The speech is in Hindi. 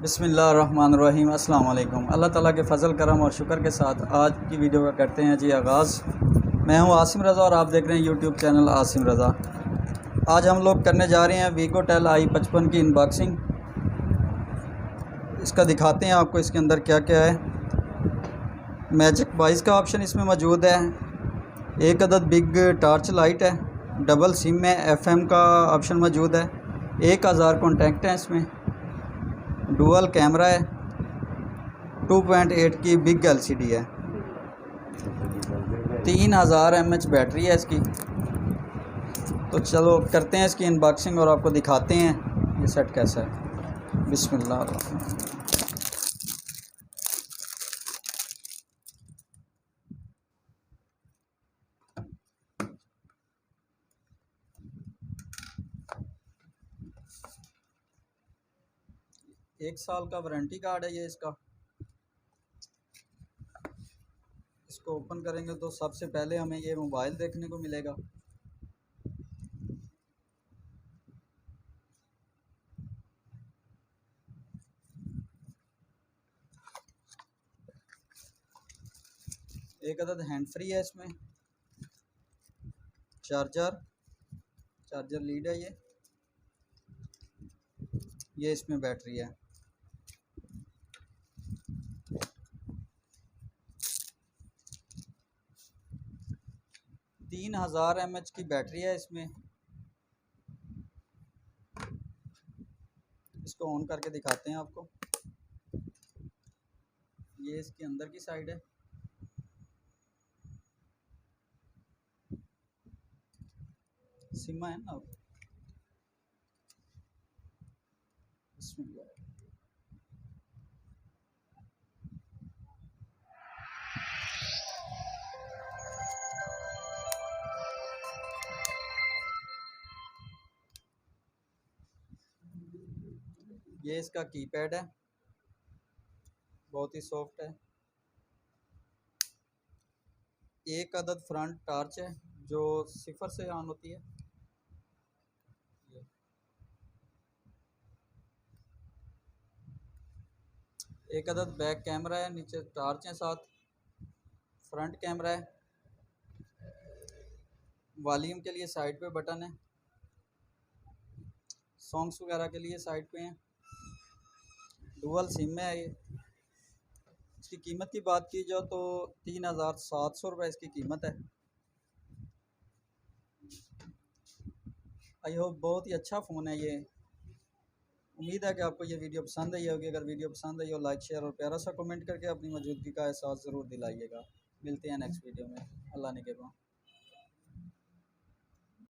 बिस्मिल्लाहिर्रहमानिर्रहीम। अस्सलाम वालेकुम। अल्लाह ताला के फ़ज़ल करम और शुक्र के साथ आज की वीडियो का करते हैं जी आगाज़। मैं हूं आसिम रज़ा और आप देख रहे हैं यूट्यूब चैनल आसिम रज़ा। आज हम लोग करने जा रहे हैं वीगोटेल i55 की अनबॉक्सिंग। इसका दिखाते हैं आपको इसके अंदर क्या क्या है। मैजिक 22 का ऑप्शन इसमें मौजूद है। एक अदद बिग टार्च लाइट है। डबल सिम है। FM का ऑप्शन मौजूद है। 1000 कॉन्टैक्ट हैं इसमें। डुअल कैमरा है। 2.8 की बिग LCD है। 3000 mAh बैटरी है इसकी। तो चलो करते हैं इसकी अनबॉक्सिंग और आपको दिखाते हैं ये सेट कैसा है। बिस्मिल्लाह। एक साल का वारंटी कार्ड है ये इसका। इसको ओपन करेंगे तो सबसे पहले हमें ये मोबाइल देखने को मिलेगा। एक अदद हैंड फ्री है इसमें। चार्जर लीड है ये इसमें बैटरी है। तीन 3000 mAh की बैटरी है इसमें। इसको ऑन करके दिखाते हैं आपको। ये इसके अंदर की साइड है। सिमा है ना। बिस्मिल्लाह। ये इसका कीपैड है। बहुत ही सॉफ्ट है। एक अदद फ्रंट टार्च है जो 0 से ऑन होती है। एक अदद बैक कैमरा है। नीचे टार्च है साथ। फ्रंट कैमरा है। वॉल्यूम के लिए साइड पे बटन है। सॉन्ग्स वगैरह के लिए साइड पे हैं। डुअल सिम है ये। इसकी कीमत की बात की जाए तो 3700 रुपये इसकी कीमत है। आई होप बहुत ही अच्छा फ़ोन है ये। उम्मीद है कि आपको ये वीडियो पसंद आई होगी। अगर वीडियो पसंद आई हो लाइक शेयर और प्यारा सा कमेंट करके अपनी मौजूदगी का एहसास ज़रूर दिलाइएगा। मिलते हैं नेक्स्ट वीडियो में। अल्लाह ने के